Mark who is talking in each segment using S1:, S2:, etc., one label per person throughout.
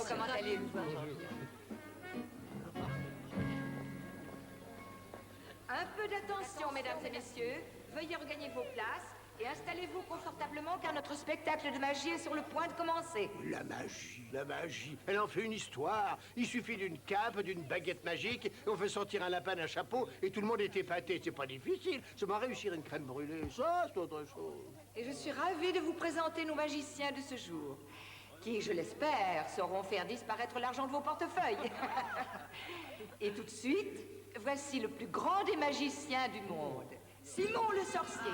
S1: comment allez-vous? Un peu d'attention, mesdames et messieurs. Veuillez regagner vos places et installez-vous confortablement car notre spectacle de magie est sur le point de commencer.
S2: La magie, la magie. Elle en fait une histoire. Il suffit d'une cape, d'une baguette magique, et on fait sortir un lapin d'un chapeau et tout le monde est épaté. C'est pas difficile. Seulement réussir une crème brûlée, ça, c'est autre chose.
S1: Et je suis ravie de vous présenter nos magiciens de ce jour, qui, je l'espère, sauront faire disparaître l'argent de vos portefeuilles. Et tout de suite, voici le plus grand des magiciens du monde, Simon le sorcier.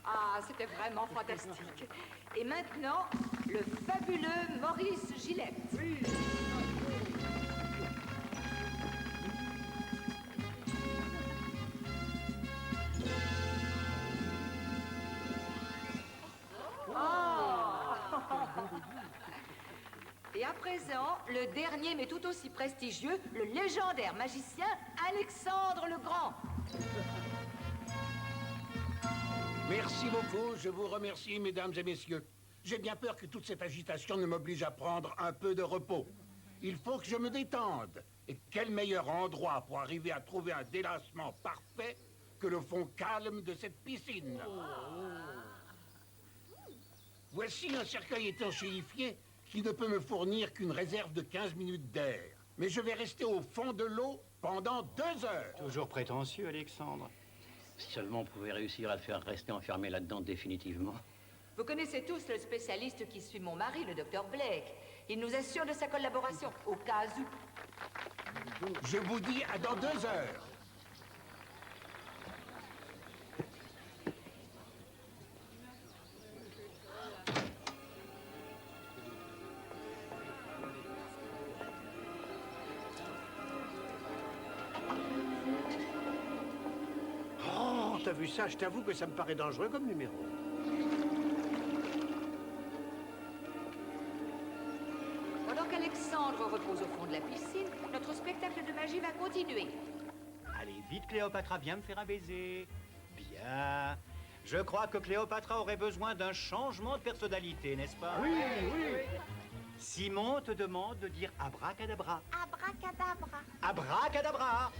S1: Ah, c'était vraiment fantastique. Et maintenant, le fabuleux Maurice Gillette. Oui. Et à présent, le dernier mais tout aussi prestigieux, le légendaire magicien Alexandre le Grand.
S3: Merci beaucoup, je vous remercie, mesdames et messieurs. J'ai bien peur que toute cette agitation ne m'oblige à prendre un peu de repos. Il faut que je me détende. Et quel meilleur endroit pour arriver à trouver un délassement parfait que le fond calme de cette piscine. Voici un cercueil étanchéifié qui ne peut me fournir qu'une réserve de 15 minutes d'air. Mais je vais rester au fond de l'eau pendant 2 heures.
S4: Toujours prétentieux, Alexandre. Si seulement on pouvait réussir à le faire rester enfermé là-dedans définitivement.
S1: Vous connaissez tous le spécialiste qui suit mon mari, le docteur Blake. Il nous assure de sa collaboration, au cas où.
S3: Je vous dis à dans 2 heures.
S2: Oh, t'as vu ça? Je t'avoue que ça me paraît dangereux comme numéro.
S1: Pendant qu'Alexandre repose au fond de la piscine, notre spectacle de magie va continuer.
S5: Allez, vite, Cléopatra, viens me faire un baiser. Bien. Je crois que Cléopatra aurait besoin d'un changement de personnalité, n'est-ce pas?
S2: Oui, oui.
S5: Simon te demande de dire abracadabra.
S6: Abracadabra.
S5: Abracadabra.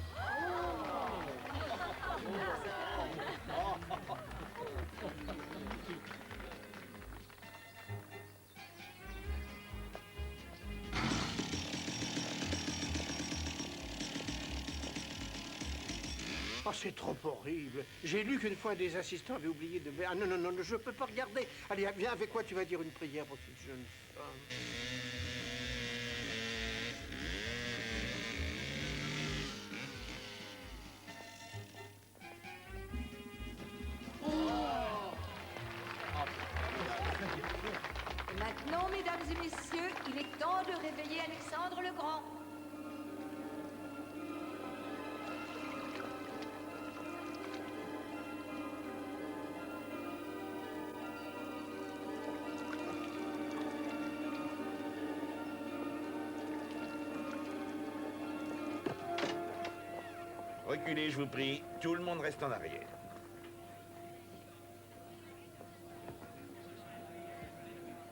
S2: Oh, c'est trop horrible. J'ai lu qu'une fois un des assistants avait oublié de... Ah non, non, non, je peux pas regarder. Allez, viens avec moi, tu vas dire une prière pour cette jeune femme.
S1: Et maintenant, mesdames et messieurs, il est temps de réveiller Alexandre le Grand.
S7: Reculez, je vous prie. Tout le monde reste en arrière.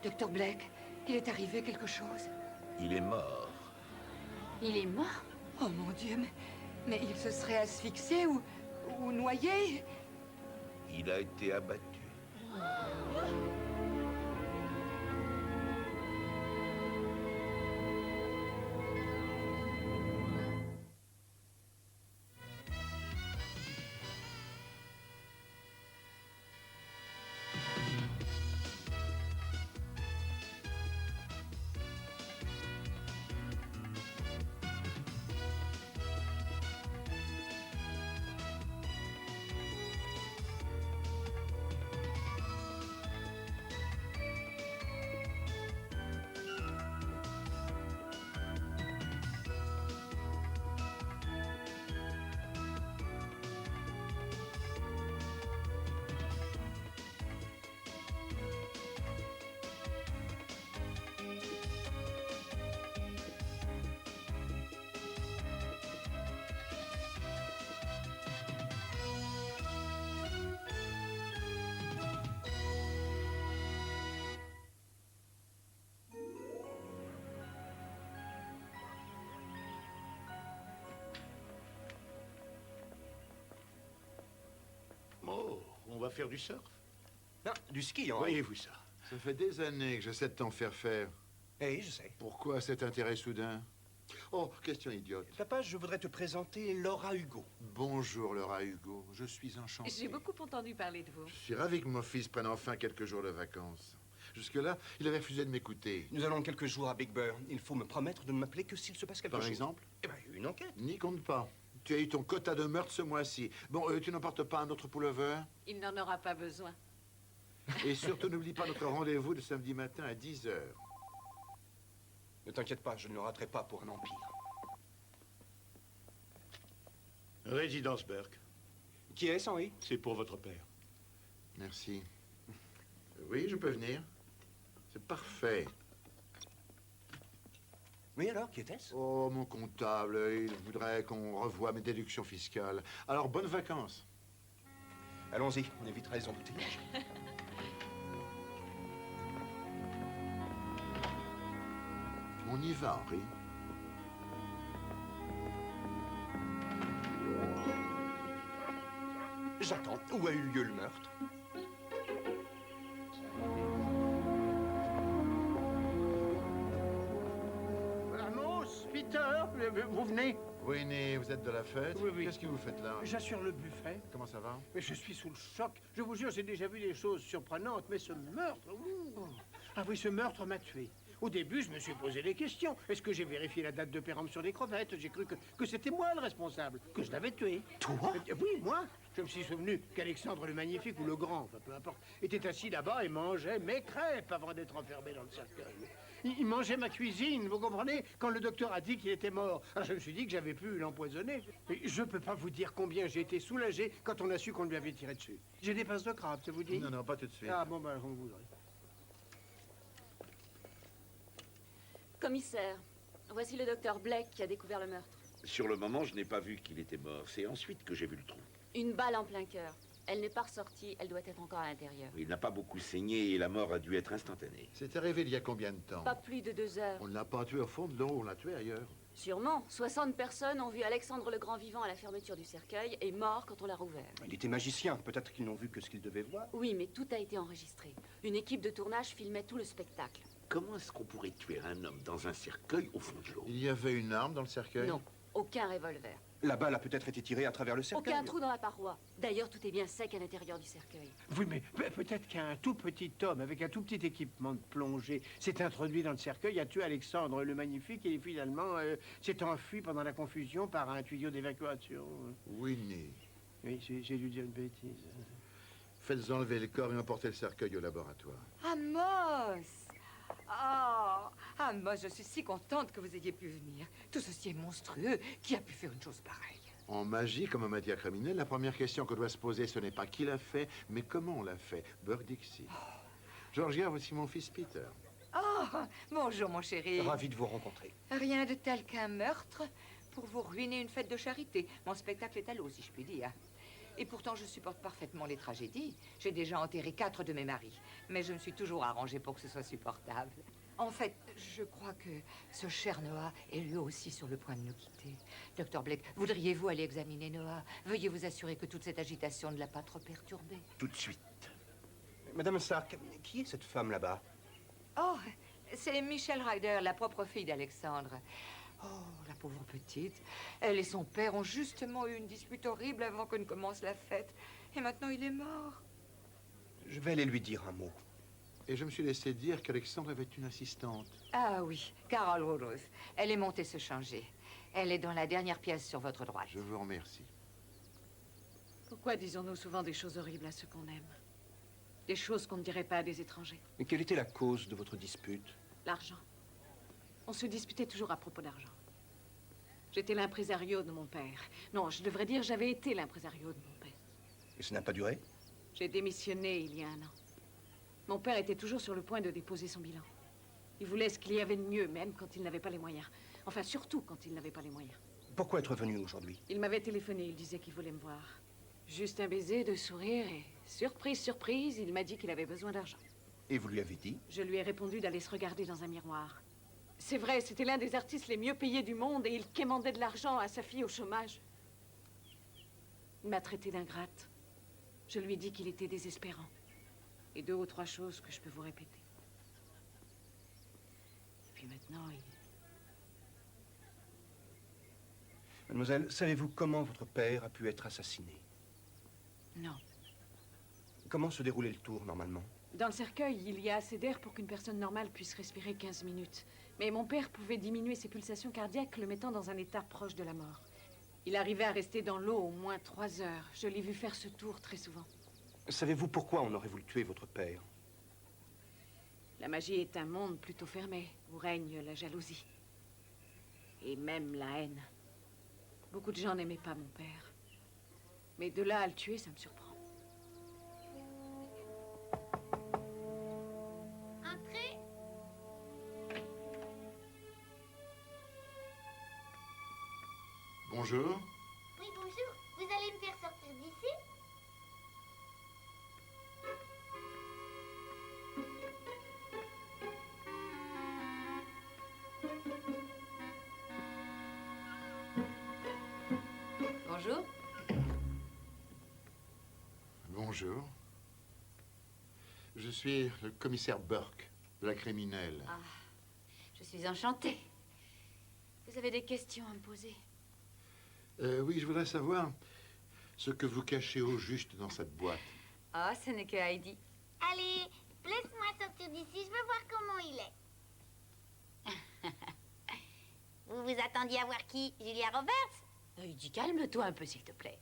S1: Docteur Blake, il est arrivé quelque chose.
S7: Il est mort.
S6: Il est mort?
S1: Oh mon Dieu, mais il se serait asphyxié ou noyé?
S7: Il a été abattu.
S2: faire du surf.
S8: Non, du ski, hein.
S2: Voyez-vous ça?
S9: Ça fait des années que j'essaie de t'en faire faire.
S8: Eh, je sais.
S9: Pourquoi cet intérêt soudain? Oh, question idiote.
S8: Papa, je voudrais te présenter Laura Hugo.
S9: Bonjour, Laura Hugo. Je suis enchanté.
S6: J'ai beaucoup entendu parler de vous.
S9: Je suis ravi que mon fils prenne enfin quelques jours de vacances. Jusque-là, il avait refusé de m'écouter.
S8: Nous allons quelques jours à Big Bear. Il faut me promettre de ne m'appeler que s'il se passe quelque chose.
S9: Par exemple?
S8: Eh bien, une enquête.
S9: N'y compte pas. Tu as eu ton quota de meurtre ce mois-ci. Bon, tu n'emportes pas un autre pullover?
S6: Il n'en aura pas besoin.
S9: Et surtout, n'oublie pas notre rendez-vous de samedi matin à 10 h.
S8: Ne t'inquiète pas, je ne le raterai pas pour un empire.
S2: Résidence Burke.
S8: Qui est-ce, Henri?
S2: C'est pour votre père.
S9: Merci. Oui, je peux venir. C'est parfait.
S8: Oui, alors, qui était-ce?
S9: Oh, mon comptable, il voudrait qu'on revoie mes déductions fiscales. Alors, bonnes vacances.
S8: Allons-y, on évitera les embouteillages.
S9: On y va, Henri.
S8: J'attends. Où a eu lieu le meurtre?
S2: Amos, Peter, vous venez?
S9: Winnie, vous êtes de la fête?
S2: Oui, oui.
S9: Qu'est-ce que vous faites là?
S2: J'assure le buffet.
S9: Comment ça va?
S2: Mais je suis sous le choc. Je vous jure, j'ai déjà vu des choses surprenantes, mais ce meurtre... ouh. Ah oui, ce meurtre m'a tué. Au début, je me suis posé des questions. Est-ce que j'ai vérifié la date de péremption des crevettes? J'ai cru que c'était moi le responsable, que je l'avais tué.
S8: Toi?
S2: Oui, moi. Je me suis souvenu qu'Alexandre le Magnifique ou le Grand, enfin peu importe, était assis là-bas et mangeait mes crêpes avant d'être enfermé dans le cercueil. Il mangeait ma cuisine, vous comprenez, quand le docteur a dit qu'il était mort. Alors je me suis dit que j'avais pu l'empoisonner. Et je peux pas vous dire combien j'ai été soulagé quand on a su qu'on lui avait tiré dessus. J'ai des pinces de crabe, ça vous dit?
S9: Non, non, pas tout de suite.
S2: Ah bon, ben, on vous aurait.
S6: Commissaire, voici le docteur Blake qui a découvert le meurtre.
S7: Sur le moment, je n'ai pas vu qu'il était mort. C'est ensuite que j'ai vu le trou.
S6: Une balle en plein cœur. Elle n'est pas ressortie, elle doit être encore à l'intérieur.
S7: Il n'a pas beaucoup saigné et la mort a dû être instantanée.
S9: C'est arrivé il y a combien de temps?
S6: Pas plus de 2 heures.
S9: On ne l'a pas tué au fond de l'eau, on l'a tué ailleurs.
S6: Sûrement. 60 personnes ont vu Alexandre le Grand vivant à la fermeture du cercueil et mort quand on l'a rouvert.
S8: Il était magicien. Peut-être qu'ils n'ont vu que ce qu'ils devaient voir.
S6: Oui, mais tout a été enregistré. Une équipe de tournage filmait tout le spectacle.
S7: Comment est-ce qu'on pourrait tuer un homme dans un cercueil au fond de l'eau?
S9: Il y avait une arme dans le cercueil?
S6: Non, aucun revolver.
S8: La balle a peut-être été tirée à travers le cercueil.
S6: Aucun trou dans la paroi. D'ailleurs, tout est bien sec à l'intérieur du cercueil.
S2: Oui, mais peut-être qu'un tout petit homme avec un tout petit équipement de plongée s'est introduit dans le cercueil, a tué Alexandre le Magnifique et finalement s'est enfui pendant la confusion par un tuyau d'évacuation.
S9: Winnie,
S2: Oui, j'ai dû dire une bêtise.
S9: faites enlever le corps et emportez le cercueil au laboratoire.
S1: Amos! Oh, Amos, je suis si contente que vous ayez pu venir. Tout ceci est monstrueux. Qui a pu faire une chose pareille?
S9: En magie, comme en matière criminelle, la première question que doit se poser, ce n'est pas qui l'a fait, mais comment on l'a fait. Burke Dixie. Georgia, voici mon fils Peter.
S1: Oh, bonjour, mon chéri.
S8: Ravi de vous rencontrer.
S1: Rien de tel qu'un meurtre pour vous ruiner une fête de charité. Mon spectacle est à l'eau, si je puis dire. Et pourtant, je supporte parfaitement les tragédies. J'ai déjà enterré 4 de mes maris. Mais je me suis toujours arrangée pour que ce soit supportable. En fait, je crois que ce cher Noah est lui aussi sur le point de nous quitter. Docteur Blake, voudriez-vous aller examiner Noah? Veuillez vous assurer que toute cette agitation ne l'a pas trop perturbé.
S7: Tout de suite.
S8: Madame Stark, qui est cette femme là-bas?
S1: Oh, c'est Michelle Ryder, la propre fille d'Alexandre. Oh, la pauvre petite. Elle et son père ont justement eu une dispute horrible avant que ne commence la fête. Et maintenant, il est mort.
S8: Je vais aller lui dire un mot.
S9: Et je me suis laissé dire qu'Alexandre avait une assistante.
S1: Ah oui, Carol Woodruff. Elle est montée se changer. Elle est dans la dernière pièce sur votre droite.
S9: Je vous remercie.
S6: Pourquoi disons-nous souvent des choses horribles à ceux qu'on aime? Des choses qu'on ne dirait pas à des étrangers.
S8: Mais quelle était la cause de votre dispute?
S6: L'argent. On se disputait toujours à propos d'argent. J'étais l'impresario de mon père. Non, je devrais dire j'avais été l'impresario de mon père.
S8: Et ça n'a pas duré?
S6: J'ai démissionné il y a 1 an. Mon père était toujours sur le point de déposer son bilan. Il voulait ce qu'il y avait de mieux, même quand il n'avait pas les moyens. Enfin, surtout quand il n'avait pas les moyens.
S8: Pourquoi être venu aujourd'hui?
S6: Il m'avait téléphoné, il disait qu'il voulait me voir. Juste un baiser, 2 sourires et... surprise, surprise, il m'a dit qu'il avait besoin d'argent.
S8: Et vous lui avez dit?
S6: Je lui ai répondu d'aller se regarder dans un miroir. C'est vrai, c'était l'un des artistes les mieux payés du monde et il quémandait de l'argent à sa fille au chômage. Il m'a traité d'ingrate. Je lui dis qu'il était désespérant. Et 2 ou 3 choses que je peux vous répéter. Et puis maintenant,
S8: Mademoiselle, savez-vous comment votre père a pu être assassiné?
S6: Non.
S8: Comment se déroulait le tour, normalement?
S6: Dans le cercueil, il y a assez d'air pour qu'une personne normale puisse respirer 15 minutes. Mais mon père pouvait diminuer ses pulsations cardiaques, le mettant dans un état proche de la mort. Il arrivait à rester dans l'eau au moins 3 heures. Je l'ai vu faire ce tour très souvent.
S8: Savez-vous pourquoi on aurait voulu tuer votre père?
S6: La magie est un monde plutôt fermé, où règne la jalousie. Et même la haine. Beaucoup de gens n'aimaient pas mon père. Mais de là à le tuer, ça me surprend.
S10: Entrez.
S9: Bonjour.
S10: Oui, bonjour. Vous allez me faire sortir d'ici?
S1: Bonjour.
S9: Bonjour. Je suis le commissaire Burke, de la criminelle.
S1: Ah, je suis enchantée. Vous avez des questions à me poser?
S9: Oui, je voudrais savoir ce que vous cachez au juste dans cette boîte.
S1: Ah, ce n'est que Heidi.
S10: Allez, laisse-moi sortir d'ici. Je veux voir comment il est. Vous vous attendiez à voir qui? Julia Roberts?
S1: Heidi, calme-toi un peu, s'il te plaît.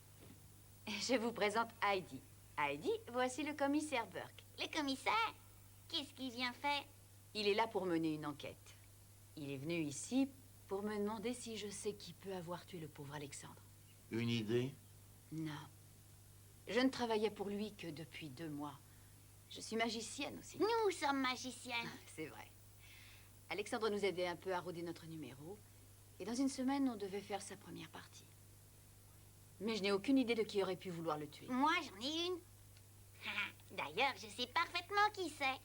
S1: Je vous présente Heidi. Heidi, voici le commissaire Burke.
S10: Le commissaire? Qu'est-ce qu'il vient faire?
S1: Il est là pour mener une enquête. Il est venu ici pour me demander si je sais qui peut avoir tué le pauvre Alexandre.
S9: Une idée?
S1: Non. Je ne travaillais pour lui que depuis 2 mois. Je suis magicienne aussi.
S10: Nous sommes magiciennes.
S1: C'est vrai. Alexandre nous aidait un peu à rôder notre numéro. Et dans une semaine, on devait faire sa première partie. Mais je n'ai aucune idée de qui aurait pu vouloir le tuer.
S10: Moi, j'en ai une. D'ailleurs, je sais parfaitement qui c'est.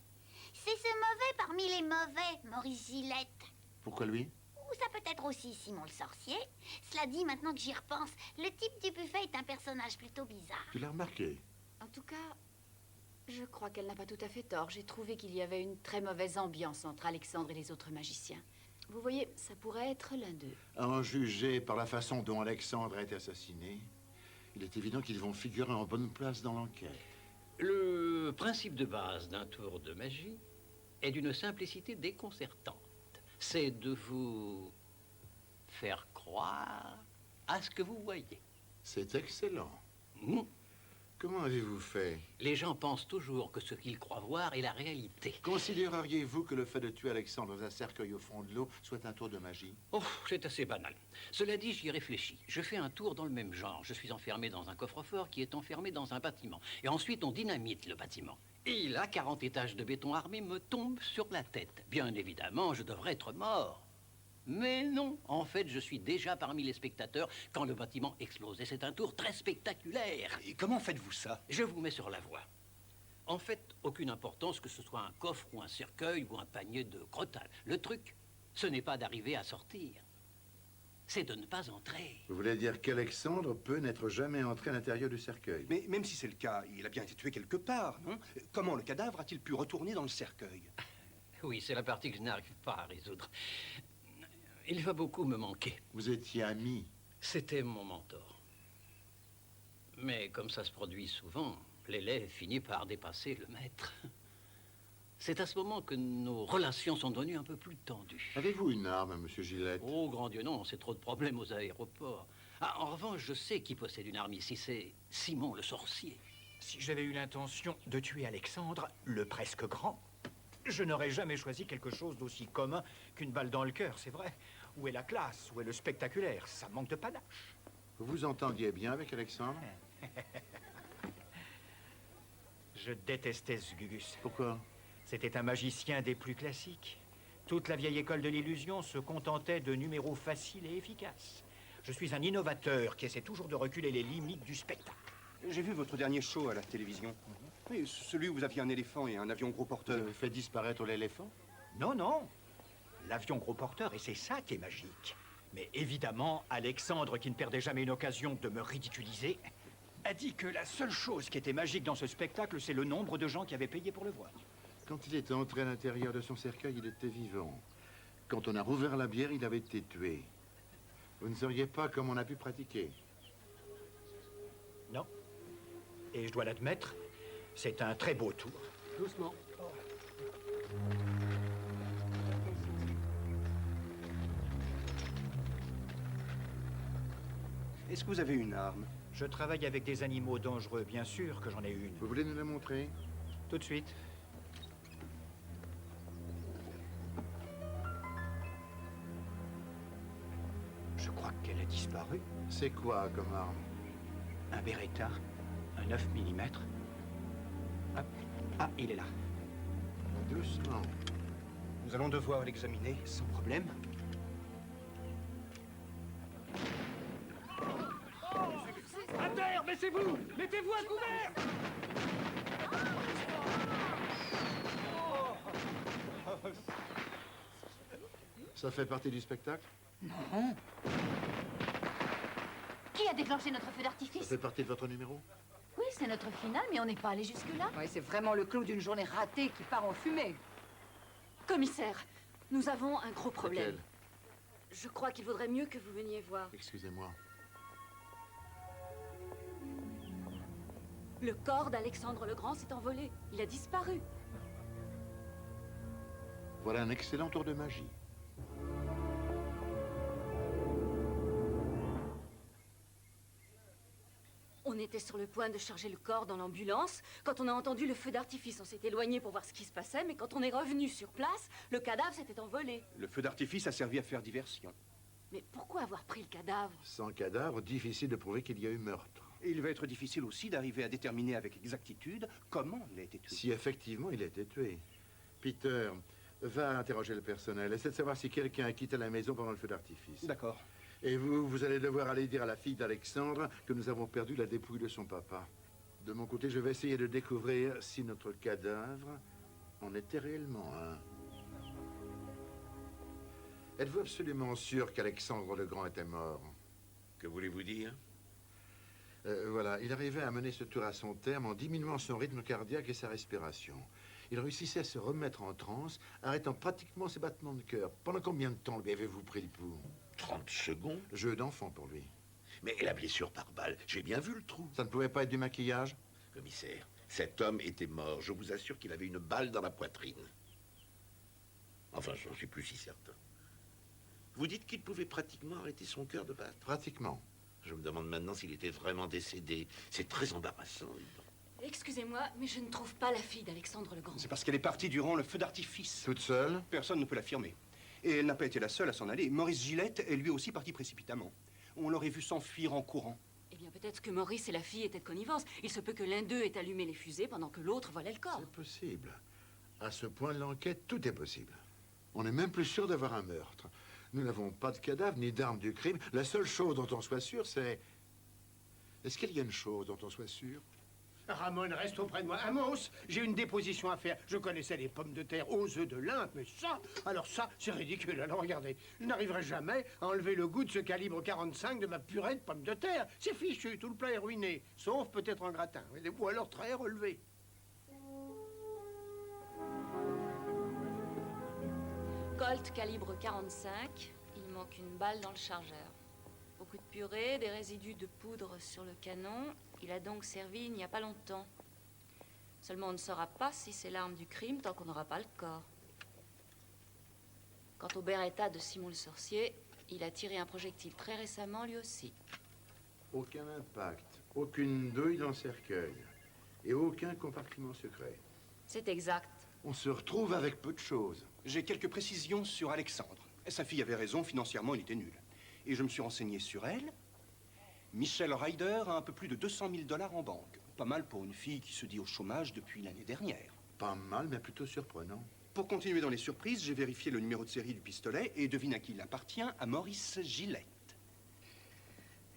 S10: C'est ce mauvais parmi les mauvais, Maurice Gillette.
S9: Pourquoi lui?
S10: Ou ça peut être aussi Simon le sorcier. Cela dit, maintenant que j'y repense, le type du buffet est un personnage plutôt bizarre.
S9: Tu l'as remarqué?
S1: En tout cas, je crois qu'elle n'a pas tout à fait tort. J'ai trouvé qu'il y avait une très mauvaise ambiance entre Alexandre et les autres magiciens. Vous voyez, ça pourrait être l'un d'eux.
S9: À en juger par la façon dont Alexandre a été assassiné, il est évident qu'ils vont figurer en bonne place dans l'enquête.
S4: Le principe de base d'un tour de magie est d'une simplicité déconcertante. C'est de vous faire croire à ce que vous voyez.
S9: C'est excellent.
S4: Mmh.
S9: Comment avez-vous fait?
S4: Les gens pensent toujours que ce qu'ils croient voir est la réalité.
S9: Considéreriez-vous que le fait de tuer Alexandre dans un cercueil au fond de l'eau soit un tour de magie?
S4: Oh, c'est assez banal. Cela dit, j'y réfléchis. Je fais un tour dans le même genre. Je suis enfermé dans un coffre-fort qui est enfermé dans un bâtiment. Et ensuite, on dynamite le bâtiment. Et là, 40 étages de béton armé me tombent sur la tête. Bien évidemment, je devrais être mort. Mais non, en fait, je suis déjà parmi les spectateurs quand le bâtiment explose. Et c'est un tour très spectaculaire.
S5: Et comment faites-vous ça?
S4: Je vous mets sur la voie. En fait, aucune importance que ce soit un coffre ou un cercueil ou un panier de crotales. Le truc, ce n'est pas d'arriver à sortir. C'est de ne pas entrer.
S9: Vous voulez dire qu'Alexandre peut n'être jamais entré à l'intérieur du cercueil?
S8: Mais même si c'est le cas, il a bien été tué quelque part, non? Comment le cadavre a-t-il pu retourner dans le cercueil?
S4: Oui, c'est la partie que je n'arrive pas à résoudre. Il va beaucoup me manquer.
S9: Vous étiez amis?
S4: C'était mon mentor. Mais comme ça se produit souvent, l'élève finit par dépasser le maître. C'est à ce moment que nos relations sont devenues un peu plus tendues.
S9: Avez-vous une arme, monsieur Gillette?
S4: Oh, grand Dieu, non, c'est trop de problèmes aux aéroports. Ah, en revanche, je sais qui possède une arme ici, c'est Simon le sorcier.
S5: Si j'avais eu l'intention de tuer Alexandre, le presque grand, je n'aurais jamais choisi quelque chose d'aussi commun qu'une balle dans le cœur, c'est vrai. Où est la classe? Où est le spectaculaire? Ça manque de panache.
S9: Vous vous entendiez bien avec Alexandre?
S5: Je détestais ce Gugus.
S9: Pourquoi?
S5: C'était un magicien des plus classiques. Toute la vieille école de l'illusion se contentait de numéros faciles et efficaces. Je suis un innovateur qui essaie toujours de reculer les limites du spectacle.
S8: J'ai vu votre dernier show à la télévision. Oui, celui où vous aviez un éléphant et un avion gros
S9: Vous
S8: porteur.
S9: avez fait disparaître l'éléphant?
S5: Non, non. L'avion gros porteur, et c'est ça qui est magique. Mais évidemment, Alexandre, qui ne perdait jamais une occasion de me ridiculiser, a dit que la seule chose qui était magique dans ce spectacle, c'est le nombre de gens qui avaient payé pour le voir.
S9: Quand il était entré à l'intérieur de son cercueil, il était vivant. Quand on a rouvert la bière, il avait été tué. Vous ne sauriez pas comment on a pu pratiquer.
S5: Non. Et je dois l'admettre, c'est un très beau tour.
S2: Doucement.
S8: Est-ce que vous avez une arme?
S5: Je travaille avec des animaux dangereux, bien sûr que j'en ai une.
S9: Vous voulez nous la montrer?
S5: Tout de suite. Je crois qu'elle a disparu.
S9: C'est quoi comme arme?
S5: Un Beretta, un 9 mm. Ah, il est là.
S9: Doucement.
S8: Nous allons devoir l'examiner.
S5: Sans problème.
S3: À terre, baissez-vous! Mettez-vous à couvert!
S9: Ça fait partie du spectacle?
S11: Qui a déclenché notre feu
S9: Ça
S11: d'artifice?
S9: fait partie de votre numéro?
S11: Oui, c'est notre finale, mais on n'est pas allé jusque-là.
S1: Oui, c'est vraiment le clou d'une journée ratée qui part en fumée.
S6: Commissaire, nous avons un gros problème.
S9: Lequel?
S6: Je crois qu'il vaudrait mieux que vous veniez voir.
S9: Excusez-moi.
S6: Le corps d'Alexandre le Grand s'est envolé. Il a disparu.
S9: Voilà un excellent tour de magie.
S6: On était sur le point de charger le corps dans l'ambulance quand on a entendu le feu d'artifice. On s'est éloigné pour voir ce qui se passait, mais quand on est revenu sur place, le cadavre s'était envolé.
S8: Le feu d'artifice a servi à faire diversion.
S6: Mais pourquoi avoir pris le cadavre?
S9: Sans cadavre, difficile de prouver qu'il y a eu meurtre.
S8: Et il va être difficile aussi d'arriver à déterminer avec exactitude comment il a été tué.
S9: Si effectivement il a été tué. Peter, va interroger le personnel. Essaie de savoir si quelqu'un a quitté la maison pendant le feu d'artifice.
S8: D'accord.
S9: Et vous, vous allez devoir aller dire à la fille d'Alexandre que nous avons perdu la dépouille de son papa. De mon côté, je vais essayer de découvrir si notre cadavre en était réellement un. Êtes-vous absolument sûr qu'Alexandre le Grand était mort?
S7: Que voulez-vous dire?
S9: Voilà, il arrivait à mener ce tour à son terme en diminuant son rythme cardiaque et sa respiration. Il réussissait à se remettre en transe, arrêtant pratiquement ses battements de cœur. Pendant combien de temps lui avez-vous pris le pouls?
S7: 30 secondes?
S9: Jeu d'enfant pour lui.
S7: Mais la blessure par balle, j'ai bien vu le trou.
S9: Ça ne pouvait pas être du maquillage?
S7: Commissaire, cet homme était mort. Je vous assure qu'il avait une balle dans la poitrine. Enfin, je n'en suis plus si certain. Vous dites qu'il pouvait pratiquement arrêter son cœur de battre.
S9: Pratiquement.
S7: Je me demande maintenant s'il était vraiment décédé. C'est très embarrassant.
S6: Excusez-moi, mais je ne trouve pas la fille d'Alexandre le Grand.
S8: C'est parce qu'elle est partie durant le feu d'artifice.
S9: Toute seule?
S8: Personne ne peut l'affirmer. Et elle n'a pas été la seule à s'en aller. Maurice Gillette est lui aussi parti précipitamment. On l'aurait vu s'enfuir en courant.
S6: Eh bien, peut-être que Maurice et la fille étaient de connivence. Il se peut que l'un d'eux ait allumé les fusées pendant que l'autre volait le corps.
S9: C'est possible. À ce point de l'enquête, tout est possible. On n'est même plus sûr d'avoir un meurtre. Nous n'avons pas de cadavre ni d'armes du crime. La seule chose dont on soit sûr, c'est... Est-ce qu'il y a une chose dont on soit sûr?
S2: Ramon, reste auprès de moi. Amos, j'ai une déposition à faire. Je connaissais les pommes de terre aux œufs de l'Inde, mais ça, alors ça, c'est ridicule. Alors regardez, je n'arriverai jamais à enlever le goût de ce calibre 45 de ma purée de pommes de terre. C'est fichu, tout le plat est ruiné, sauf peut-être en gratin, ou alors très relevé.
S6: Colt calibre 45. Il manque une balle dans le chargeur. Beaucoup de purée, des résidus de poudre sur le canon. Il a donc servi il n'y a pas longtemps. Seulement, on ne saura pas si c'est l'arme du crime tant qu'on n'aura pas le corps. Quant au Beretta de Simon le Sorcier, il a tiré un projectile très récemment, lui aussi.
S9: Aucun impact, aucune douille dans le cercueil et aucun compartiment secret.
S6: C'est exact.
S9: On se retrouve avec peu de choses.
S8: J'ai quelques précisions sur Alexandre. Sa fille avait raison, financièrement, il était nul. Et je me suis renseigné sur elle. Michelle Ryder a un peu plus de 200 000 $ en banque. Pas mal pour une fille qui se dit au chômage depuis l'année dernière.
S9: Pas mal, mais plutôt surprenant.
S8: Pour continuer dans les surprises, j'ai vérifié le numéro de série du pistolet et devine à qui il appartient, à Maurice Gillette.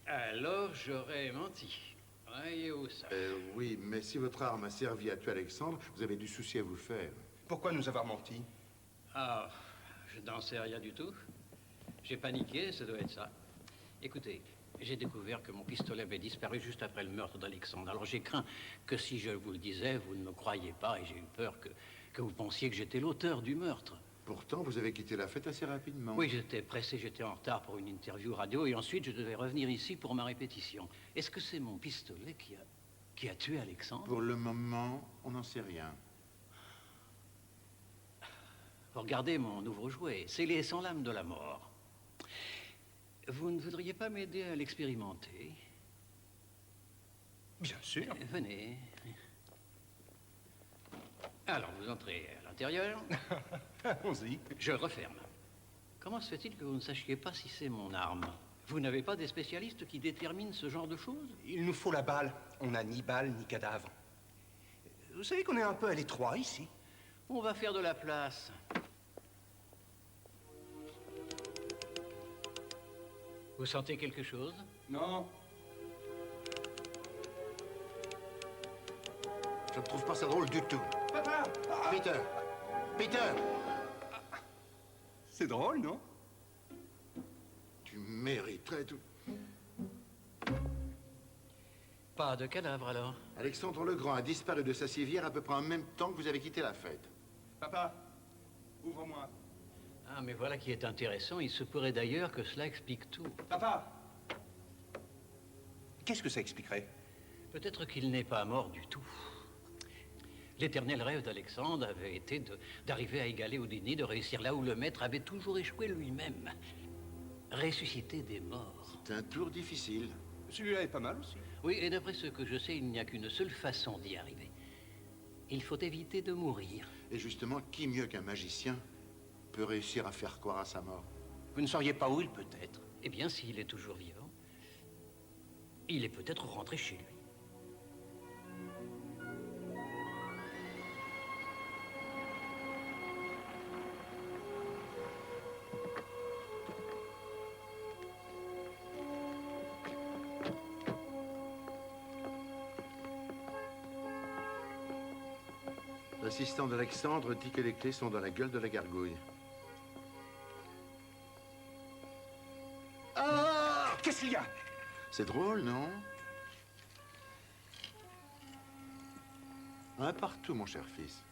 S4: Alors, j'aurais menti. Voyez où ça?
S9: Oui, mais si votre arme a servi à tuer Alexandre, vous avez du souci à vous faire.
S8: Pourquoi nous avoir menti?
S4: Ah, je n'en sais rien du tout. J'ai paniqué, ça doit être ça. Écoutez, J'ai découvert que mon pistolet avait disparu juste après le meurtre d'Alexandre. Alors j'ai craint que si je vous le disais, vous ne me croyiez pas et j'ai eu peur que vous pensiez que j'étais l'auteur du meurtre.
S9: Pourtant, vous avez quitté la fête assez rapidement.
S4: Oui, j'étais pressé, j'étais en retard pour une interview radio et ensuite je devais revenir ici pour ma répétition. Est-ce que c'est mon pistolet qui a tué Alexandre?
S9: Pour le moment, on n'en sait rien.
S4: Regardez mon nouveau jouet, c'est les sans lames de la mort. Vous ne voudriez pas m'aider à l'expérimenter?
S8: Bien sûr.
S4: Venez. Alors, vous entrez à l'intérieur.
S8: Allons-y.
S4: Je referme. Comment se fait-il que vous ne sachiez pas si c'est mon arme? Vous n'avez pas des spécialistes qui déterminent ce genre de choses?
S8: Il nous faut la balle. On n'a ni balle ni cadavre. Vous savez qu'on est un peu à l'étroit ici.
S4: On va faire de la place. Vous sentez quelque chose?
S8: Non.
S9: Je ne trouve pas ça drôle du tout.
S8: Papa!
S9: Peter! Peter!
S8: C'est drôle, non?
S9: Tu mériterais tout.
S4: Pas de cadavre, alors?
S9: Alexandre le Grand a disparu de sa civière à peu près en même temps que vous avez quitté la fête.
S8: Papa, ouvre-moi.
S4: Ah, mais voilà qui est intéressant. Il se pourrait d'ailleurs que cela explique tout.
S8: Papa! Qu'est-ce que ça expliquerait?
S4: Peut-être qu'il n'est pas mort du tout. L'éternel rêve d'Alexandre avait été d'arriver à égaler Houdini, de réussir là où le maître avait toujours échoué lui-même. Ressusciter des morts.
S9: C'est un tour difficile.
S8: Celui-là est pas mal aussi.
S4: Oui, et d'après ce que je sais, il n'y a qu'une seule façon d'y arriver. Il faut éviter de mourir.
S9: Et justement, qui mieux qu'un magicien peut réussir à faire croire à sa mort?
S8: Vous ne sauriez pas où il peut être?
S4: Eh bien, s'il est toujours vivant, il est peut-être rentré chez lui.
S9: L'assistant d'Alexandre dit que les clés sont dans la gueule de la gargouille.
S8: Ah! Qu'est-ce qu'il y a?
S9: C'est drôle, non? Un partout, mon cher fils.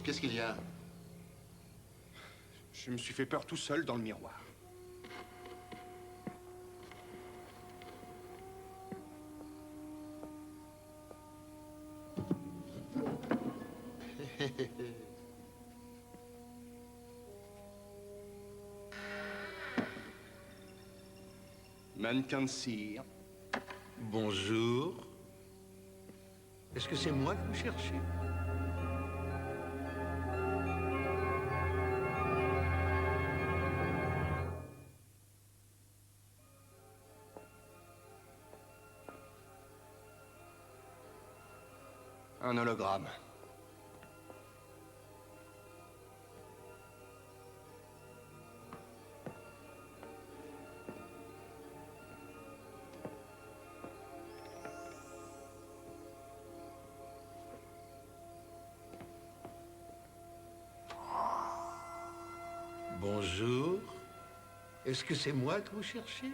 S9: Qu'est-ce qu'il y a?
S8: Je me suis fait peur tout seul dans le miroir. Mannequin de cire.
S3: Bonjour. Est-ce que c'est moi que vous cherchez?
S8: Un hologramme.
S3: Bonjour. Est-ce que c'est moi que vous cherchez?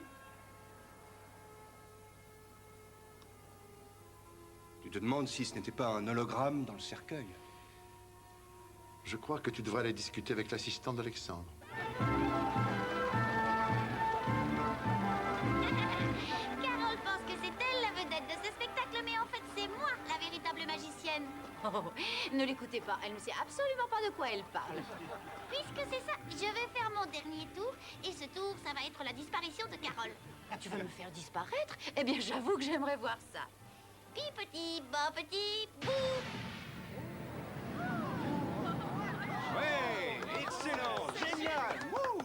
S8: Tu te demandes si ce n'était pas un hologramme dans le cercueil.
S9: Je crois que tu devrais aller discuter avec l'assistant d'Alexandre.
S10: Carole pense que c'est elle la vedette de ce spectacle, mais en fait, c'est moi la véritable magicienne.
S11: Oh, ne l'écoutez pas, elle ne sait absolument pas de quoi elle parle.
S10: Puisque c'est ça, je vais faire mon dernier tour, et ce tour, ça va être la disparition de Carole.
S11: Tu veux me faire disparaître? Eh bien, j'avoue que j'aimerais voir ça.
S10: Petit, bas, petit, bout.
S8: Ouais, excellent, génial, wouh!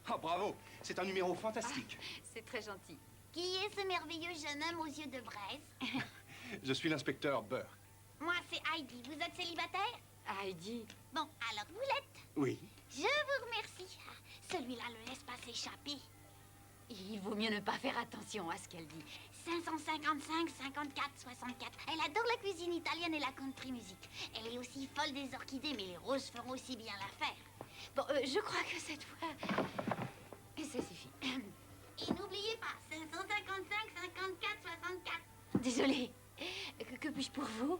S8: Ah, bravo, c'est un numéro fantastique.
S11: C'est très gentil.
S10: Qui est ce merveilleux jeune homme aux yeux de braise?
S8: Je suis l'inspecteur Burke.
S10: Moi, c'est Heidi. Vous êtes célibataire?
S6: Heidi.
S10: Bon, alors vous l'êtes.
S3: Oui.
S10: Je vous remercie. Celui-là le laisse pas s'échapper.
S11: Il vaut mieux ne pas faire attention à ce qu'elle dit.
S10: 555, 54, 64. Elle adore la cuisine italienne et la country music. Elle est aussi folle des orchidées, mais les roses feront aussi bien l'affaire.
S11: Bon, je crois que cette fois... ça suffit.
S10: Et n'oubliez pas, 555, 54, 64.
S11: Désolée. Que puis-je pour vous?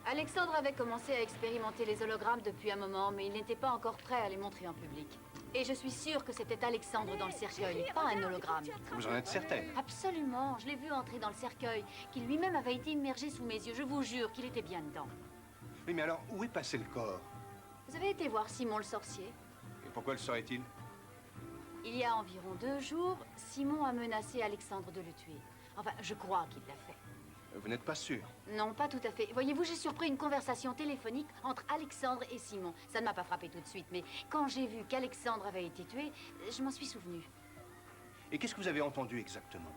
S11: Alexandre avait commencé à expérimenter les hologrammes depuis un moment, mais il n'était pas encore prêt à les montrer en public. Et je suis sûre que c'était Alexandre dans le cercueil, pas un hologramme.
S8: Vous en êtes certaine?
S11: Absolument. Je l'ai vu entrer dans le cercueil, qui lui-même avait été immergé sous mes yeux. Je vous jure qu'il était bien dedans.
S8: Oui, mais alors, où est passé le corps?
S11: Vous avez été voir Simon le sorcier?
S8: Et pourquoi le saurait-il?
S11: Il y a environ 2 jours, Simon a menacé Alexandre de le tuer. Enfin, je crois qu'il l'a fait.
S8: Vous n'êtes pas sûr?
S11: Non, pas tout à fait. Voyez-vous, j'ai surpris une conversation téléphonique entre Alexandre et Simon. Ça ne m'a pas frappé tout de suite, mais quand j'ai vu qu'Alexandre avait été tué, je m'en suis souvenu.
S8: Et qu'est-ce que vous avez entendu exactement?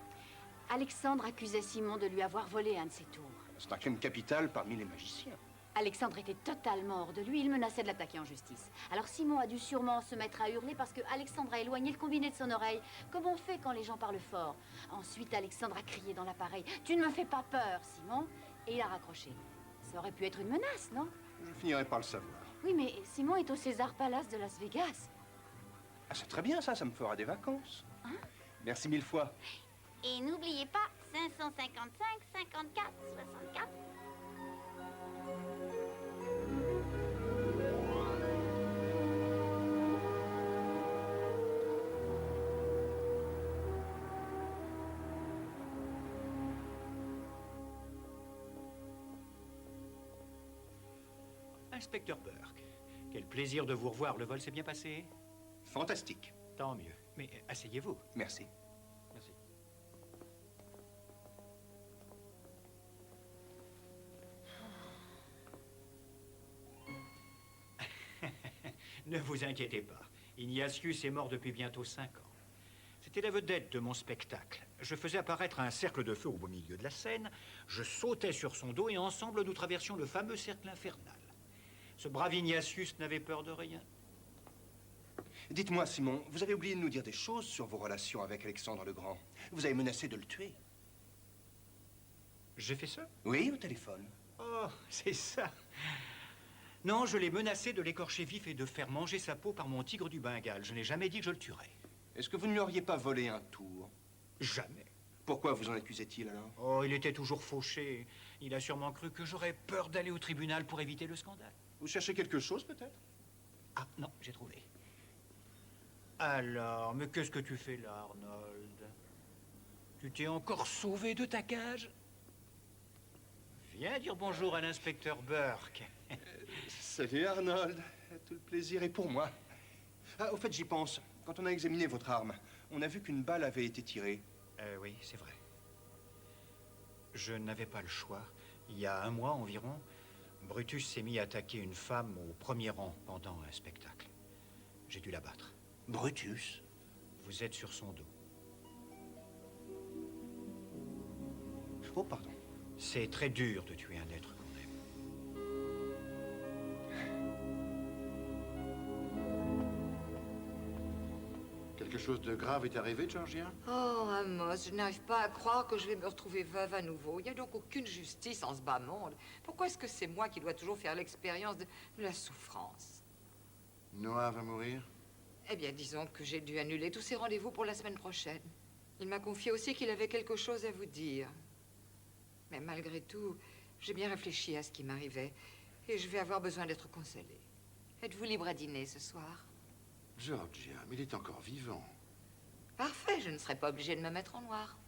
S11: Alexandre accusait Simon de lui avoir volé un de ses tours.
S8: C'est un crime capital parmi les magiciens.
S11: Alexandre était totalement hors de lui, il menaçait de l'attaquer en justice. Alors Simon a dû sûrement se mettre à hurler parce que Alexandre a éloigné le combiné de son oreille, comme on fait quand les gens parlent fort. Ensuite, Alexandre a crié dans l'appareil « Tu ne me fais pas peur, Simon !» Et il a raccroché. Ça aurait pu être une menace, non?
S8: Je finirai par le savoir.
S11: Oui, mais Simon est au César Palace de Las Vegas.
S8: Ah, c'est très bien ça, ça me fera des vacances.
S11: Hein?
S8: Merci 1000 fois.
S10: Et n'oubliez pas, 555, 54, 64.
S5: Inspecteur Burke, quel plaisir de vous revoir. Le vol s'est bien passé?
S8: Fantastique.
S5: Tant mieux. Mais asseyez-vous.
S8: Merci.
S5: Merci. Ne vous inquiétez pas. Ignatius est mort depuis bientôt 5 ans. C'était la vedette de mon spectacle. Je faisais apparaître un cercle de feu au beau milieu de la scène, je sautais sur son dos et ensemble nous traversions le fameux cercle infernal. Ce brave Ignatius n'avait peur de rien.
S8: Dites-moi, Simon, vous avez oublié de nous dire des choses sur vos relations avec Alexandre le Grand. Vous avez menacé de le tuer.
S5: J'ai fait ça?
S8: Oui, au téléphone.
S5: Oh, c'est ça. Non, je l'ai menacé de l'écorcher vif et de faire manger sa peau par mon tigre du Bengale. Je n'ai jamais dit que je le tuerais.
S8: Est-ce que vous ne lui auriez pas volé un tour?
S5: Jamais.
S8: Pourquoi vous en accusait-il alors?
S5: Oh, il était toujours fauché. Il a sûrement cru que j'aurais peur d'aller au tribunal pour éviter le scandale.
S8: Vous cherchez quelque chose, peut-être?
S5: Ah, non, j'ai trouvé. Alors, mais qu'est-ce que tu fais là, Arnold? Tu t'es encore sauvé de ta cage? Viens dire bonjour à l'inspecteur Burke.
S8: Salut, Arnold. Tout le plaisir est pour moi. Ah, au fait, j'y pense. Quand on a examiné votre arme, on a vu qu'une balle avait été tirée.
S5: Oui, c'est vrai. Je n'avais pas le choix. Il y a 1 mois environ, Brutus s'est mis à attaquer une femme au premier rang pendant un spectacle. J'ai dû l'abattre.
S8: Brutus?
S5: Vous êtes sur son dos.
S8: Oh, pardon.
S5: C'est très dur de tuer un être qu'on aime.
S9: Quelque chose de grave est arrivé, Georgia?
S1: Oh, Amos, je n'arrive pas à croire que je vais me retrouver veuve à nouveau. Il n'y a donc aucune justice en ce bas monde. Pourquoi est-ce que c'est moi qui dois toujours faire l'expérience de la souffrance?
S9: Noah va mourir?
S1: Eh bien, disons que j'ai dû annuler tous ses rendez-vous pour la semaine prochaine. Il m'a confié aussi qu'il avait quelque chose à vous dire. Mais malgré tout, j'ai bien réfléchi à ce qui m'arrivait et je vais avoir besoin d'être consolée. Êtes-vous libre à dîner ce soir?
S9: Georgia, mais il est encore vivant.
S1: Parfait, je ne serai pas obligée de me mettre en noir.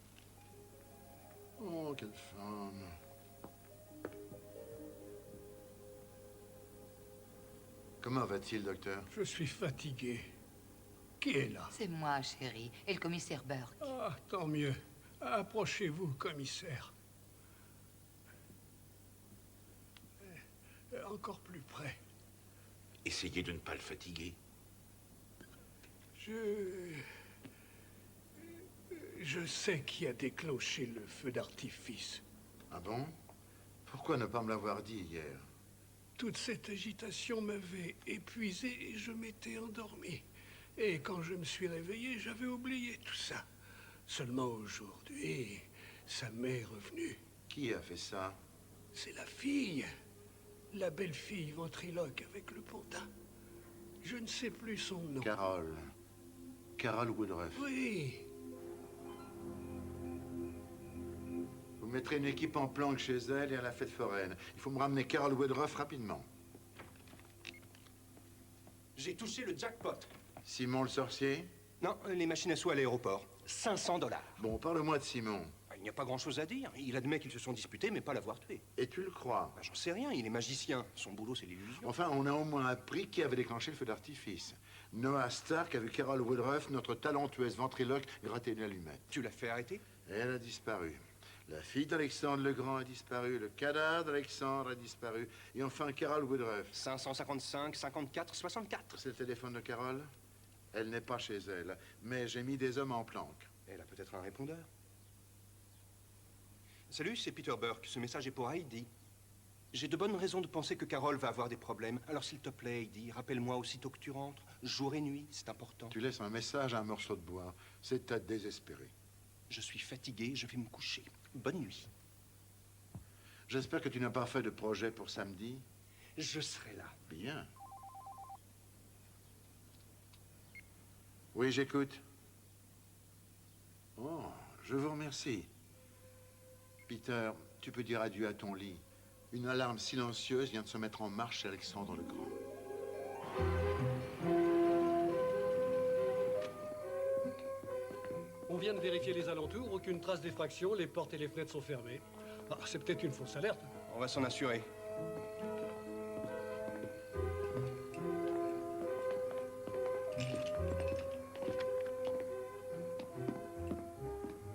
S9: Oh, quelle femme. Comment va-t-il, docteur?
S12: Je suis fatigué. Qui est là?
S1: C'est moi, chérie, et le commissaire Burke.
S12: Ah, tant mieux. Approchez-vous, commissaire. Encore plus près.
S7: Essayez de ne pas le fatiguer.
S12: Je sais qui a déclenché le feu d'artifice.
S9: Ah bon? Pourquoi ne pas me l'avoir dit hier?
S12: Toute cette agitation m'avait épuisé et je m'étais endormi. Et quand je me suis réveillé, j'avais oublié tout ça. Seulement aujourd'hui, ça m'est revenu.
S9: Qui a fait ça?
S12: C'est la fille. La belle-fille ventriloque avec le pantin. Je ne sais plus son nom.
S9: Carole. Carole Woodruff.
S12: Oui.
S9: Vous mettrez une équipe en planque chez elle et à la fête foraine. Il faut me ramener Carole Woodruff rapidement.
S8: J'ai touché le jackpot.
S9: Simon le sorcier?
S8: Non, les machines à sous à l'aéroport. 500 $.
S9: Bon, parle-moi de Simon.
S8: Il n'y a pas grand-chose à dire. Il admet qu'ils se sont disputés, mais pas l'avoir tué.
S9: Et tu le crois?
S8: J'en sais rien, il est magicien. Son boulot, c'est l'illusion.
S9: Enfin, on a au moins appris qui avait déclenché le feu d'artifice. Noah Stark a vu Carole Woodruff, notre talentueuse ventriloque, gratter une allumette.
S8: Tu l'as fait arrêter?
S9: Elle a disparu. La fille d'Alexandre le Grand a disparu, le cadavre d'Alexandre a disparu, et enfin Carole Woodruff.
S8: 555, 54, 64.
S9: C'est le téléphone de Carole? Elle n'est pas chez elle, mais j'ai mis des hommes en planque.
S8: Elle a peut-être un répondeur. Salut, c'est Peter Burke. Ce message est pour Heidi. J'ai de bonnes raisons de penser que Carole va avoir des problèmes. Alors s'il te plaît, Heidi, rappelle-moi aussitôt que tu rentres. Jour et nuit, c'est important.
S9: Tu laisses un message à un morceau de bois. C'est à désespérer.
S8: Je suis fatigué, je vais me coucher. Bonne nuit.
S9: J'espère que tu n'as pas fait de projet pour samedi.
S8: Je serai là.
S9: Bien. Oui, j'écoute. Oh, je vous remercie. Peter, tu peux dire adieu à ton lit. Une alarme silencieuse vient de se mettre en marche chez Alexandre le Grand.
S13: On vient de vérifier les alentours, aucune trace d'effraction, les portes et les fenêtres sont fermées. Ah, c'est peut-être une fausse alerte.
S8: On va s'en assurer.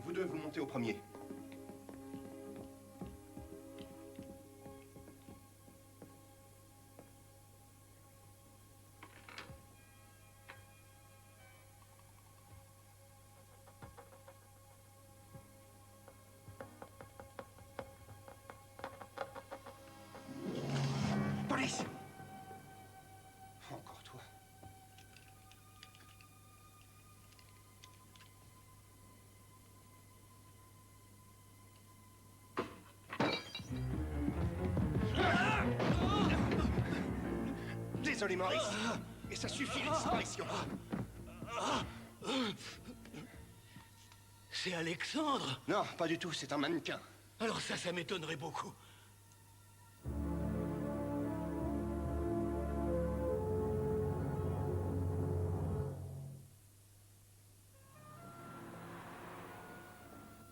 S8: Vous deux, vous montez au premier. Police! Encore toi. Désolé, Maurice. Et ça suffit, les disparitions.
S14: C'est Alexandre?
S8: Non, pas du tout, c'est un mannequin.
S14: Alors ça m'étonnerait beaucoup.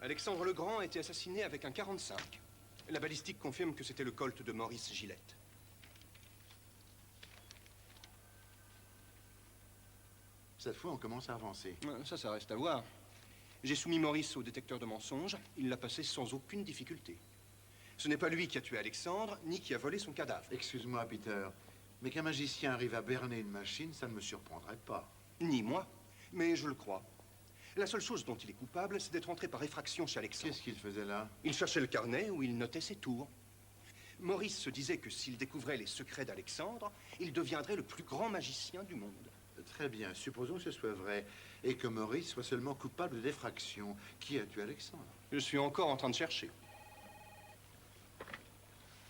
S8: Alexandre le Grand a été assassiné avec un 45. La balistique confirme que c'était le Colt de Maurice Gillette.
S9: Cette fois, on commence à avancer.
S8: Ça reste à voir. J'ai soumis Maurice au détecteur de mensonges. Il l'a passé sans aucune difficulté. Ce n'est pas lui qui a tué Alexandre, ni qui a volé son cadavre.
S9: Excuse-moi, Peter, mais qu'un magicien arrive à berner une machine, ça ne me surprendrait pas.
S8: Ni moi, mais je le crois. La seule chose dont il est coupable, c'est d'être entré par effraction chez Alexandre.
S9: Qu'est-ce qu'il faisait là?
S8: Il cherchait le carnet où il notait ses tours. Maurice se disait que s'il découvrait les secrets d'Alexandre, il deviendrait le plus grand magicien du monde.
S9: Très bien, supposons que ce soit vrai, et que Maurice soit seulement coupable de défraction. Qui a tué Alexandre?
S8: Je suis encore en train de chercher.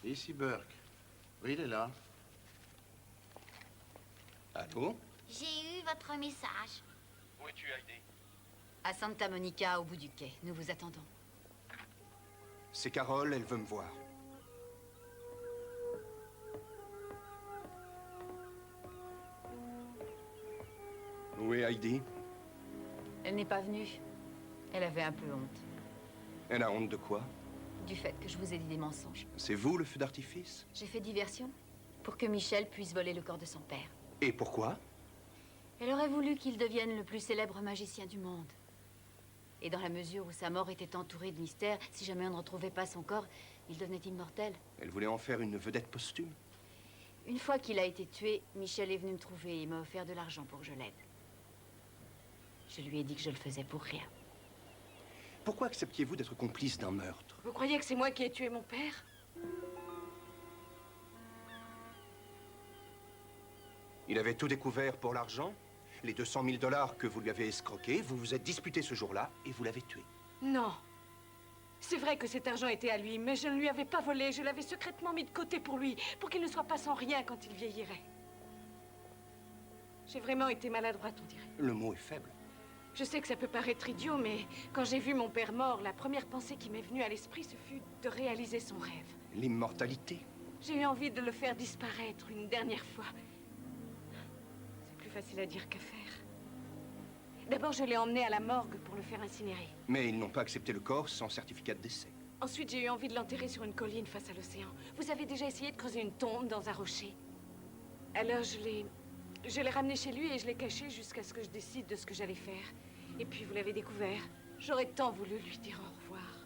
S9: Ici Burke. Oui, il est là.
S8: Allô?
S10: J'ai eu votre message.
S8: Où es-tu, Heidi?
S11: À Santa Monica, au bout du quai. Nous vous attendons.
S8: C'est Carole, elle veut me voir. Où est Heidi?
S11: Elle n'est pas venue. Elle avait un peu honte.
S8: Elle a honte de quoi?
S11: Du fait que je vous ai dit des mensonges.
S8: C'est vous, le feu d'artifice?
S11: J'ai fait diversion pour que Michel puisse voler le corps de son père.
S8: Et pourquoi?
S11: Elle aurait voulu qu'il devienne le plus célèbre magicien du monde. Et dans la mesure où sa mort était entourée de mystères, si jamais on ne retrouvait pas son corps, il devenait immortel.
S8: Elle voulait en faire une vedette posthume.
S11: Une fois qu'il a été tué, Michel est venu me trouver et m'a offert de l'argent pour que je l'aide. Je lui ai dit que je le faisais pour rien.
S8: Pourquoi acceptiez-vous d'être complice d'un meurtre?
S6: Vous croyez que c'est moi qui ai tué mon père?
S8: Il avait tout découvert pour l'argent. Les 200 000 $ que vous lui avez escroqués, vous vous êtes disputé ce jour-là et vous l'avez tué.
S6: Non. C'est vrai que cet argent était à lui, mais je ne lui avais pas volé. Je l'avais secrètement mis de côté pour lui, pour qu'il ne soit pas sans rien quand il vieillirait. J'ai vraiment été maladroite, on dirait.
S8: Le mot est faible.
S6: Je sais que ça peut paraître idiot, mais quand j'ai vu mon père mort, la première pensée qui m'est venue à l'esprit, ce fut de réaliser son rêve.
S8: L'immortalité.
S6: J'ai eu envie de le faire disparaître une dernière fois. C'est plus facile à dire qu'à faire. D'abord, je l'ai emmené à la morgue pour le faire incinérer.
S8: Mais ils n'ont pas accepté le corps sans certificat de décès.
S6: Ensuite, j'ai eu envie de l'enterrer sur une colline face à l'océan. Vous avez déjà essayé de creuser une tombe dans un rocher? Alors, je l'ai ramené chez lui et je l'ai caché jusqu'à ce que je décide de ce que j'allais faire. Et puis, vous l'avez découvert. J'aurais tant voulu lui dire au revoir.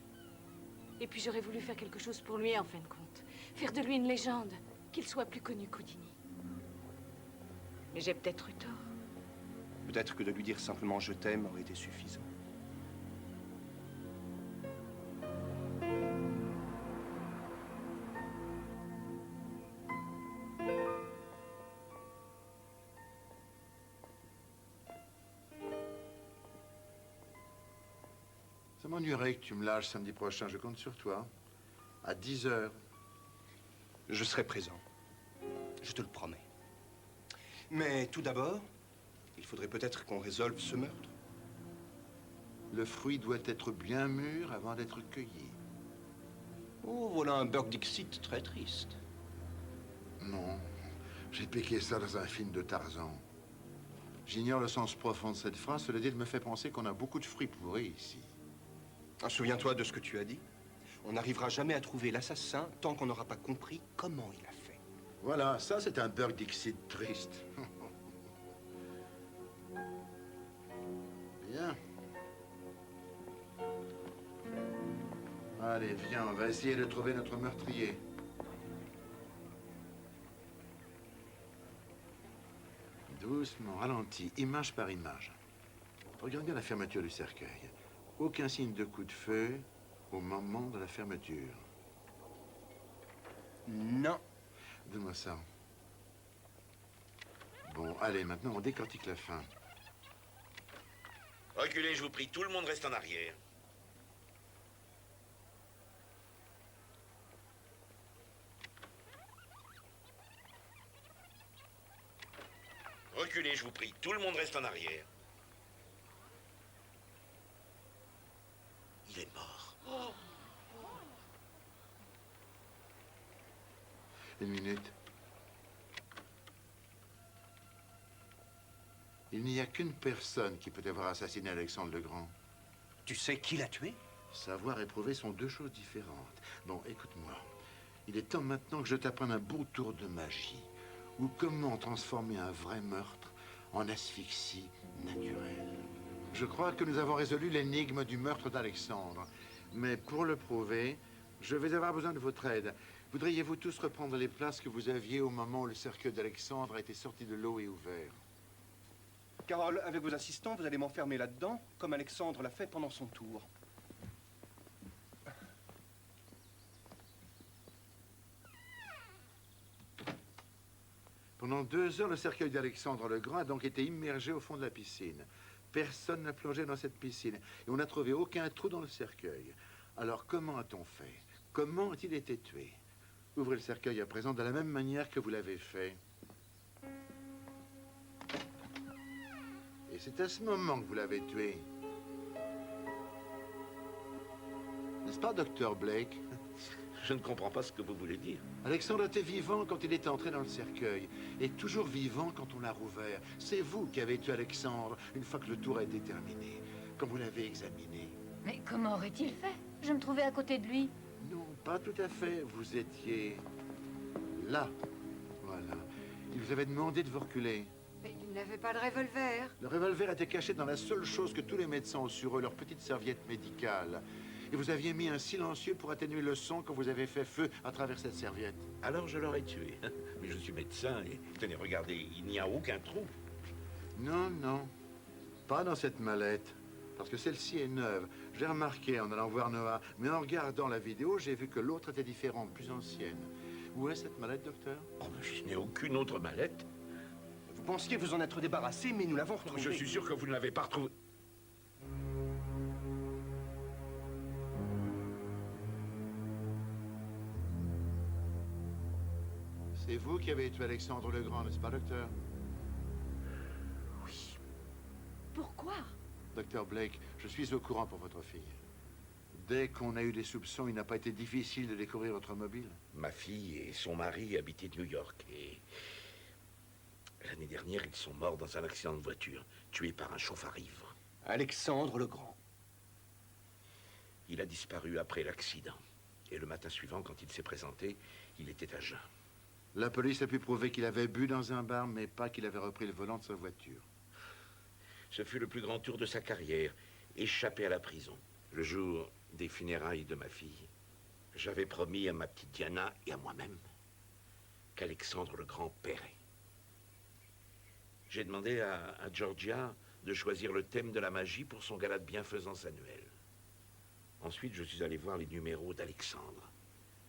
S6: Et puis, j'aurais voulu faire quelque chose pour lui, en fin de compte. Faire de lui une légende, qu'il soit plus connu qu'Houdini. Mais j'ai peut-être eu tort.
S8: Peut-être que de lui dire simplement « je t'aime » aurait été suffisant.
S9: Ça m'ennuierait que tu me lâches samedi prochain. Je compte sur toi. À 10 h.
S8: Je serai présent. Je te le promets. Mais tout d'abord, il faudrait peut-être qu'on résolve ce meurtre.
S9: Le fruit doit être bien mûr avant d'être cueilli.
S8: Oh, voilà un Burke Dixit très triste.
S9: Non, j'ai piqué ça dans un film de Tarzan. J'ignore le sens profond de cette phrase. Cela dit, elle me fait penser qu'on a beaucoup de fruits pourris ici.
S8: Ah, souviens-toi de ce que tu as dit. On n'arrivera jamais à trouver l'assassin tant qu'on n'aura pas compris comment il a fait.
S9: Voilà, ça c'est un Burke Dixit triste. Bien. Allez, viens, on va essayer de trouver notre meurtrier. Doucement, ralenti, image par image. Regarde bien la fermeture du cercueil. Aucun signe de coup de feu au moment de la fermeture.
S8: Non.
S9: Donne-moi ça. Bon, allez, maintenant on décortique la fin.
S7: Reculez, je vous prie, tout le monde reste en arrière. Reculez, je vous prie, tout le monde reste en arrière. Il est mort.
S9: Une minute. Il n'y a qu'une personne qui peut avoir assassiné Alexandre le Grand.
S8: Tu sais qui l'a tué?
S9: Savoir et prouver sont deux choses différentes. Bon, écoute-moi. Il est temps maintenant que je t'apprenne un beau tour de magie. Ou comment transformer un vrai meurtre en asphyxie naturelle. Je crois que nous avons résolu l'énigme du meurtre d'Alexandre. Mais pour le prouver, je vais avoir besoin de votre aide. Voudriez-vous tous reprendre les places que vous aviez au moment où le cercueil d'Alexandre a été sorti de l'eau et ouvert?
S8: Carole, avec vos assistants, vous allez m'enfermer là-dedans, comme Alexandre l'a fait pendant son tour.
S9: Pendant 2 heures, le cercueil d'Alexandre le Grand a donc été immergé au fond de la piscine. Personne n'a plongé dans cette piscine et on n'a trouvé aucun trou dans le cercueil. Alors comment a-t-on fait? Comment a-t-il été tué? Ouvrez le cercueil à présent de la même manière que vous l'avez fait. Et c'est à ce moment que vous l'avez tué. N'est-ce pas, docteur Blake?
S7: Je ne comprends pas ce que vous voulez dire.
S9: Alexandre était vivant quand il est entré dans le cercueil, et toujours vivant quand on l'a rouvert. C'est vous qui avez tué Alexandre une fois que le tour a été terminé, quand vous l'avez examiné.
S11: Mais comment aurait-il fait? Je me trouvais à côté de lui.
S9: Non, pas tout à fait. Vous étiez là. Voilà. Il vous avait demandé de vous reculer.
S1: Mais il n'avait pas de revolver.
S9: Le revolver était caché dans la seule chose que tous les médecins ont sur eux, leur petite serviette médicale. Et vous aviez mis un silencieux pour atténuer le son quand vous avez fait feu à travers cette serviette.
S7: Alors je l'aurais tué. Mais je suis médecin et... Tenez, regardez, il n'y a aucun trou.
S9: Non, non. Pas dans cette mallette. Parce que celle-ci est neuve. J'ai remarqué en allant voir Noah, mais en regardant la vidéo, j'ai vu que l'autre était différente, plus ancienne. Où est cette mallette, docteur?
S7: Oh, mais je n'ai aucune autre mallette.
S8: Vous pensiez vous en être débarrassé, mais nous l'avons retrouvée.
S7: Je suis sûr que vous ne l'avez pas retrouvée.
S9: C'est vous qui avez tué Alexandre le Grand, n'est-ce pas, docteur?
S7: Oui.
S6: Pourquoi?
S9: Docteur Blake, je suis au courant pour votre fille. Dès qu'on a eu des soupçons, il n'a pas été difficile de découvrir votre mobile.
S7: Ma fille et son mari habitaient New York et l'année dernière, ils sont morts dans un accident de voiture, tués par un chauffard ivre.
S8: Alexandre le Grand.
S7: Il a disparu après l'accident. Et le matin suivant, quand il s'est présenté, il était à jeun.
S9: La police a pu prouver qu'il avait bu dans un bar, mais pas qu'il avait repris le volant de sa voiture.
S7: Ce fut le plus grand tour de sa carrière, échappé à la prison. Le jour des funérailles de ma fille, j'avais promis à ma petite Diana et à moi-même qu'Alexandre le Grand paierait. J'ai demandé à Georgia de choisir le thème de la magie pour son gala de bienfaisance annuel. Ensuite, je suis allé voir les numéros d'Alexandre.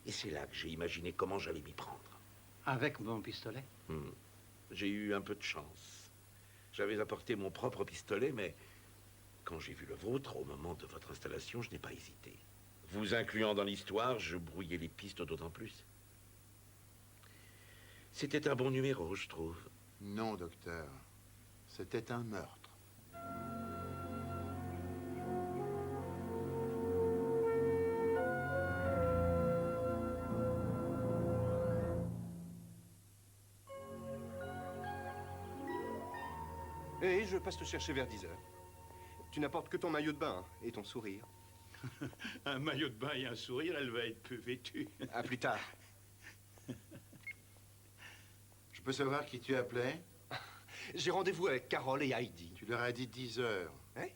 S7: Et c'est là que j'ai imaginé comment j'allais m'y prendre.
S4: Avec mon pistolet?
S7: J'ai eu un peu de chance. J'avais apporté mon propre pistolet, mais quand j'ai vu le vôtre, au moment de votre installation, je n'ai pas hésité. Vous incluant dans l'histoire, je brouillais les pistes d'autant plus. C'était un bon numéro, je trouve.
S9: Non, docteur. C'était un meurtre.
S8: Et je passe te chercher vers 10 heures. Tu n'apportes que ton maillot de bain et ton sourire.
S14: Un maillot de bain et un sourire, elle va être peu vêtue.
S8: À plus tard.
S9: Je peux savoir qui tu appelais?
S8: J'ai rendez-vous avec Carole et Heidi.
S9: Tu leur as dit 10 heures.
S8: Hein?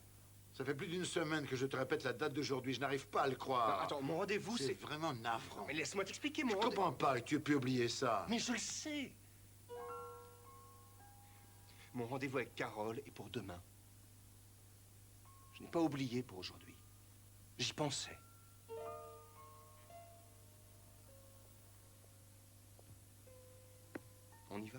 S9: Ça fait plus d'une semaine que je te répète la date d'aujourd'hui. Je n'arrive pas à le croire.
S8: Attends, mon rendez-vous, c'est...
S9: C'est vraiment navrant.
S8: Mais laisse-moi t'expliquer,
S9: Je comprends pas que tu aies pu oublier ça.
S8: Mais je le sais. Mon rendez-vous avec Carole est pour demain. Je n'ai pas oublié pour aujourd'hui. J'y pensais. On y va?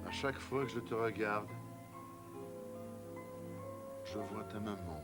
S9: À chaque fois que je te regarde, je vois ta maman.